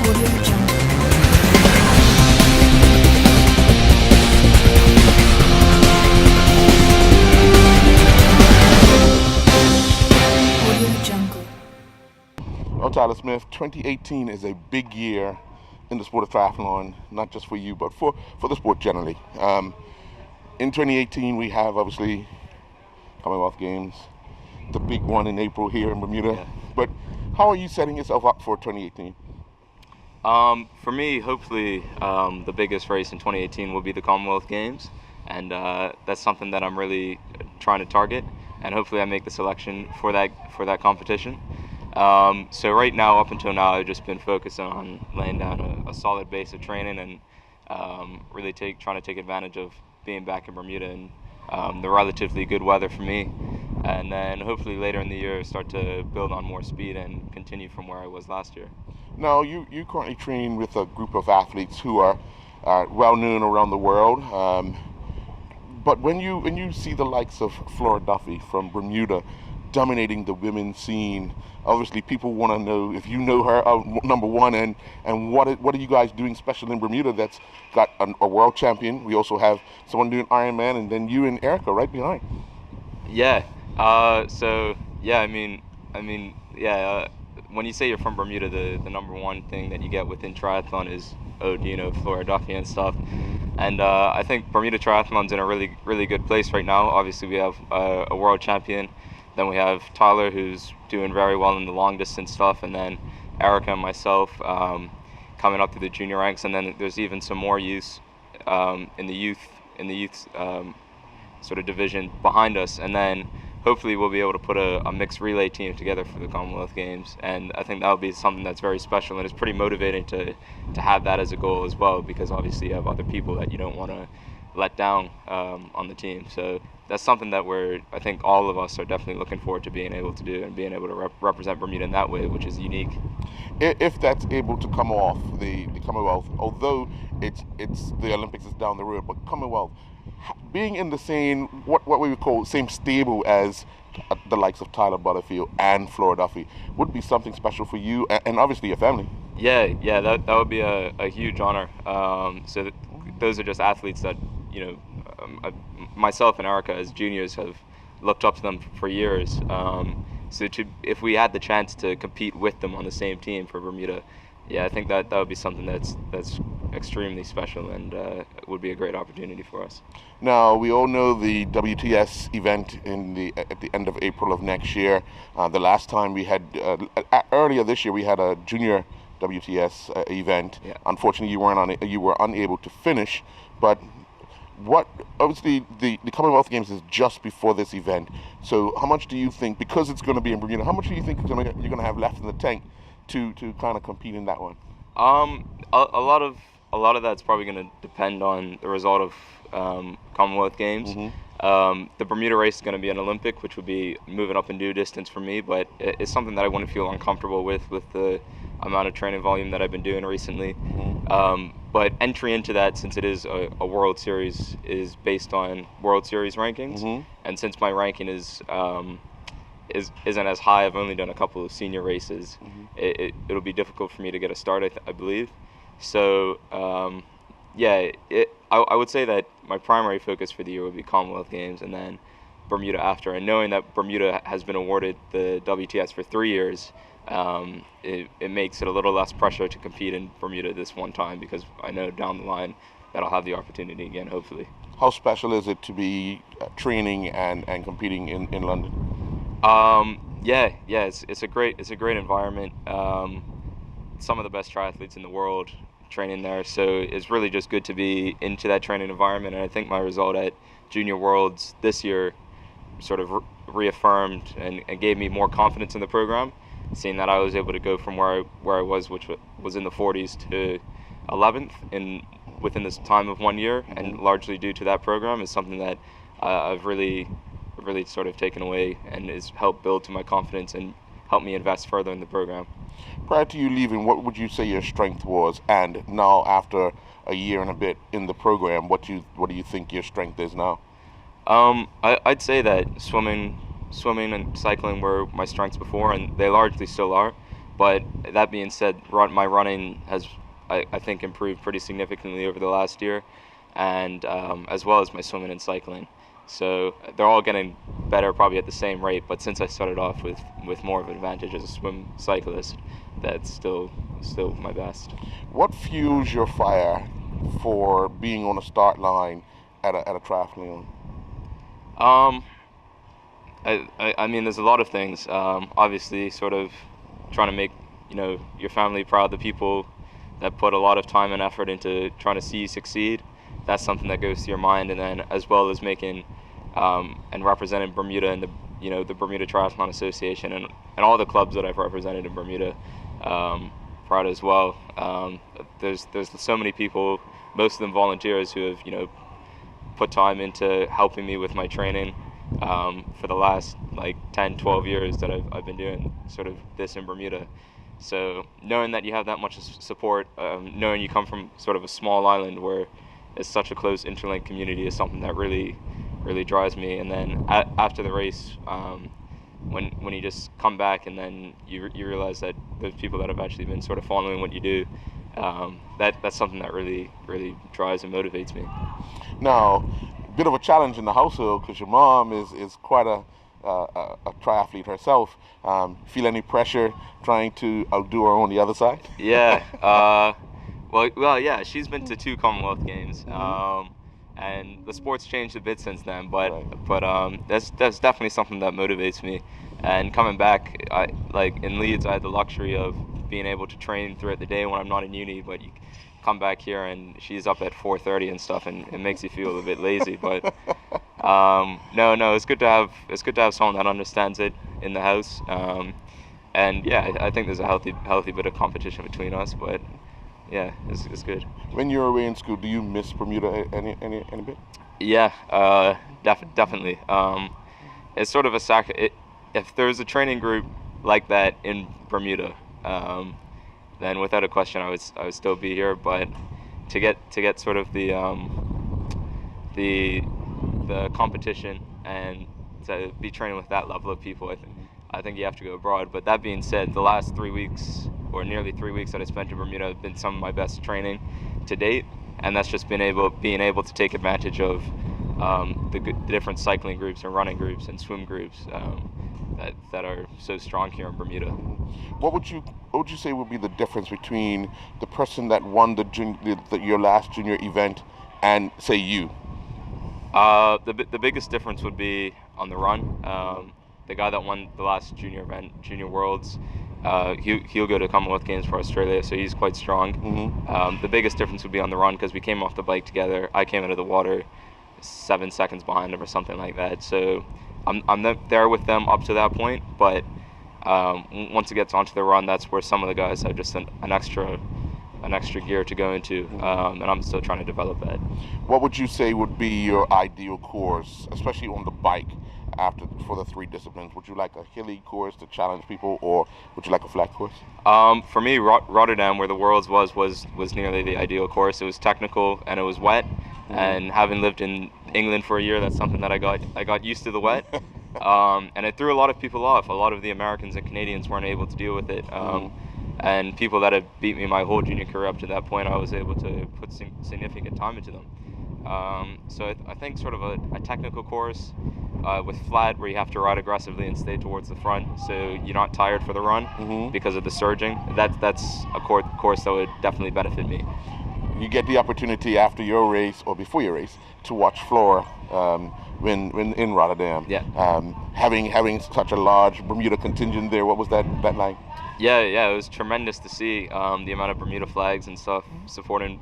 Well, Tyler Smith, 2018 is a big year in the sport of triathlon, not just for you, but for the sport generally. In 2018, we have obviously Commonwealth Games, the big one in April here in Bermuda. Yeah. But how are you setting yourself up for 2018? For me, hopefully, the biggest race in 2018 will be the Commonwealth Games, and that's something that I'm really trying to target, and hopefully I make the selection for that competition. So right now, up until now, I've just been focusing on laying down a solid base of training and really trying to take advantage of being back in Bermuda and the relatively good weather for me. And then hopefully later in the year start to build on more speed and continue from where I was last year. Now, you currently train with a group of athletes who are well known around the world. But when you see the likes of Flora Duffy from Bermuda dominating the women's scene, obviously people want to know if you know her, number one, and what are you guys doing special in Bermuda that's got a world champion? We also have someone doing Ironman, and then you and Erica right behind. Yeah. When you say you're from Bermuda, the number one thing that you get within triathlon is, do you know Flora Duffy and stuff? And I think Bermuda Triathlon's in a really, really good place right now. Obviously, we have a world champion. Then we have Tyler, who's doing very well in the long distance stuff, and then Erica and myself coming up through the junior ranks, and then there's even some more youth in the youth sort of division behind us, and then hopefully we'll be able to put a mixed relay team together for the Commonwealth Games, and I think that would be something that's very special, and it's pretty motivating to have that as a goal as well, because obviously you have other people that you don't want to let down on the team. So that's something that I think all of us are definitely looking forward to being able to do, and being able to represent Bermuda in that way, which is unique. If that's able to come off the Commonwealth, although it's the Olympics is down the road, but Commonwealth, being in the same, what we would call same stable as the likes of Tyler Butterfield and Flora Duffy, would be something special for you and obviously your family. Yeah, that would be a huge honor. Those are just athletes that, myself and Erica as juniors have looked up to them for years. If we had the chance to compete with them on the same team for Bermuda, I think that would be something that's extremely special, and would be a great opportunity for us. Now, we all know the WTS event at the end of April of next year. The last time we had, earlier this year, we had a junior WTS event. Yeah. Unfortunately, you were unable to finish, but obviously the Commonwealth Games is just before this event. So how much do you think, because it's going to be in Bermuda, how much do you think you're going to have left in the tank to kind of compete in that one? A lot of that's probably going to depend on the result of Commonwealth Games. Mm-hmm. The Bermuda race is going to be an Olympic, which would be moving up in due distance for me, but it's something that I wouldn't feel uncomfortable with the amount of training volume that I've been doing recently. Mm-hmm. But entry into that, since it is a World Series, is based on World Series rankings, Mm-hmm. and since my ranking isn't as high, I've only done a couple of senior races. Mm-hmm. It'll be difficult for me to get a start, I believe. So I would say that my primary focus for the year would be Commonwealth Games, and then Bermuda after. And knowing that Bermuda has been awarded the WTS for 3 years, it makes it a little less pressure to compete in Bermuda this one time, because I know down the line that I'll have the opportunity again, hopefully. How special is it to be training and competing in London? It's a great environment. Some of the best triathletes in the world training there, so it's really just good to be into that training environment. And I think my result at Junior Worlds this year sort of reaffirmed and gave me more confidence in the program, seeing that I was able to go from where I was, which was in the 40s, to 11th within this time of 1 year, and largely due to that program, is something that I've really sort of taken away, and has helped build to my confidence and helped me invest further in the program. Prior to you leaving, what would you say your strength was, and now after a year and a bit in the program, what do you think your strength is now? I'd say that swimming and cycling were my strengths before, and they largely still are. But that being said, my running has, I think, improved pretty significantly over the last year, and as well as my swimming and cycling. So they're all getting better probably at the same rate, but since I started off with more of an advantage as a swim cyclist, that's still my best. What fuels your fire for being on the start line at a triathlon? I mean, there's a lot of things. Obviously, sort of trying to make your family proud, the people that put a lot of time and effort into trying to see you succeed. That's something that goes to your mind, and then as well as making and representing Bermuda and the Bermuda Triathlon Association and all the clubs that I've represented in Bermuda proud as well. There's so many people, most of them volunteers, who have put time into helping me with my training for the last 10, 12 years that I've been doing sort of this in Bermuda. So knowing that you have that much support, knowing you come from sort of a small island where it's such a close interlinked community is something that really drives me. And then after the race, when you just come back and then you realize that there's people that have actually been sort of following what you do, that's something that really drives and motivates me. Now, a bit of a challenge in the household because your mom is quite a triathlete herself. Feel any pressure trying to outdo her on the other side? Yeah. Well, yeah. She's been to 2 Commonwealth Games, and the sport's changed a bit since then. But that's definitely something that motivates me. And coming back, in Leeds, I had the luxury of being able to train throughout the day when I'm not in uni. But you come back here and she's up at 4:30 and stuff, and it makes you feel a bit lazy. But no, it's good to have someone that understands it in the house. And yeah, I think there's a healthy bit of competition between us. But yeah, it's good. When you're away in school, do you miss Bermuda any bit? Yeah, definitely. It's sort of if there's a training group like that in Bermuda, then without a question, I would still be here. But to get sort of the competition and to be training with that level of people, I think you have to go abroad. But that being said, the last 3 weeks or nearly 3 weeks that I spent in Bermuda have been some of my best training to date, and that's just being able to take advantage of the different cycling groups and running groups and swim groups that are so strong here in Bermuda. What would you say would be the difference between the person that won your last junior event and say you? The biggest difference would be on the run. The guy that won the last junior event, Junior Worlds, he'll go to Commonwealth Games for Australia, so he's quite strong. Mm-hmm. The biggest difference would be on the run because we came off the bike together. I came out of the water 7 seconds behind him or something like that. So I'm there with them up to that point, but once it gets onto the run, that's where some of the guys have just an extra gear to go into, and I'm still trying to develop that. What would you say would be your ideal course, especially on the bike, for the 3 disciplines? Would you like a hilly course to challenge people, or would you like a flat course? For me, Rotterdam, where the Worlds was nearly the ideal course. It was technical and it was wet, and having lived in England for a year, that's something that I got used to the wet, and it threw a lot of people off. A lot of the Americans and Canadians weren't able to deal with it. And people that had beat me my whole junior career up to that point, I was able to put significant time into them. So I think sort of a technical course with flat, where you have to ride aggressively and stay towards the front, so you're not tired for the run because of the surging. That's a course that would definitely benefit me. You get the opportunity after your race or before your race to watch Flora when in Rotterdam. Yeah. Having such a large Bermuda contingent there, what was that like? Yeah, it was tremendous to see the amount of Bermuda flags and stuff supporting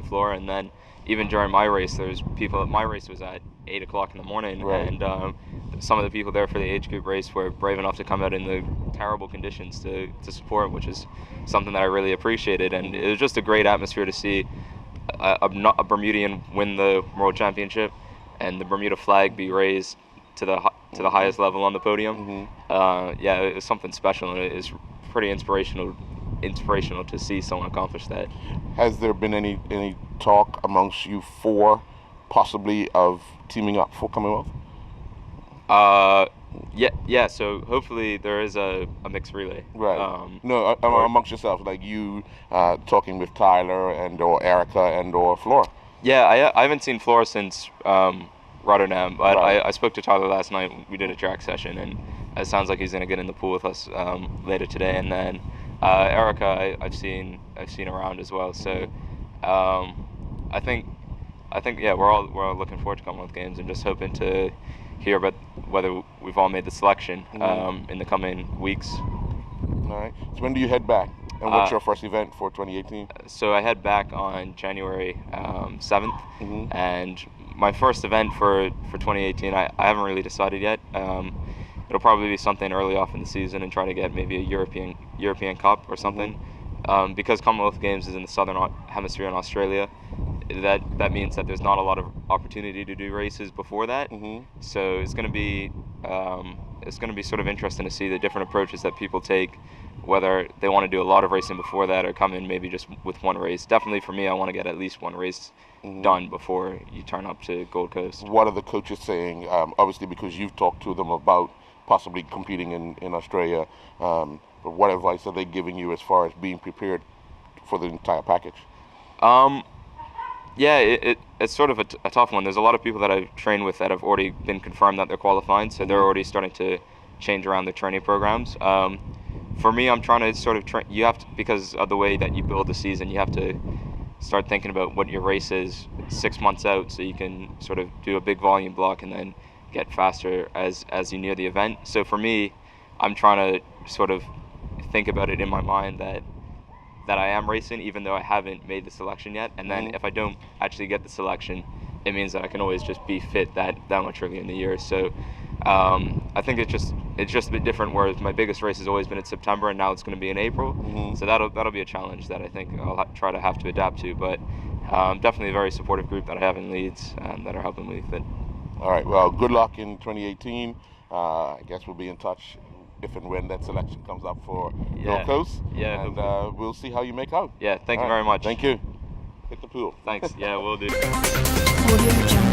Flora, and then even during my race, there's people. My race was at 8 o'clock in the morning, right. And some of the people there for the age group race were brave enough to come out in the terrible conditions to support, which is something that I really appreciated, and it was just a great atmosphere to see a Bermudian win the World Championship and the Bermuda flag be raised to the highest level on the podium. Yeah, it was something special, and it is pretty inspirational to see someone accomplish that. Has there been any talk amongst you 4 possibly of teaming up for Commonwealth? Yeah. So hopefully there is a mixed relay. Right. No, or- amongst yourselves, like you talking with Tyler and or Erica and or Flora. Yeah, I haven't seen Flora since Rotterdam, but Right. I spoke to Tyler last night. We did a track session, and it sounds like he's gonna get in the pool with us later today. And then Erica, I've seen around as well. So I think yeah, we're all looking forward to Commonwealth Games and just hoping to hear about whether we've all made the selection in the coming weeks. All right. So when do you head back? And what's your first event for 2018? So I head back on January 7th, Mm-hmm. and my first event for 2018, I haven't really decided yet. It'll probably be something early off in the season and try to get maybe a European Cup or something. Because Commonwealth Games is in the Southern Hemisphere in Australia, that means that there's not a lot of opportunity to do races before that. So it's going to be sort of interesting to see the different approaches that people take, whether they want to do a lot of racing before that or come in maybe just with one race. Definitely for me, I want to get at least one race done before you turn up to Gold Coast. What are the coaches saying? Obviously, because you've talked to them about possibly competing in Australia, but what advice are they giving you as far as being prepared for the entire package? Yeah, it's sort of a tough one. There's a lot of people that I've trained with that have already been confirmed that they're qualifying, so they're already starting to change around their training programs. For me, I'm trying to sort of train. You have to, because of the way that you build the season, you have to start thinking about what your race is 6 months out, so you can sort of do a big volume block and then get faster as you near the event. So for me, I'm trying to sort of think about it in my mind that I am racing, even though I haven't made the selection yet. And then if I don't actually get the selection, it means that I can always just be fit that much earlier in the year. So I think it's just a bit different. Whereas my biggest race has always been in September, and now it's going to be in April. So that'll be a challenge that I think I'll try to have to adapt to. But definitely a very supportive group that I have in Leeds that are helping me with it. All right. Well, good luck in 2018. I guess we'll be in touch if and when that selection comes up for Gold Coast. Yeah. And we'll see how you make out. Yeah. Thank you All right. very much. Thank you. Hit the pool. Thanks. Yeah, we'll do. Audio Jungle.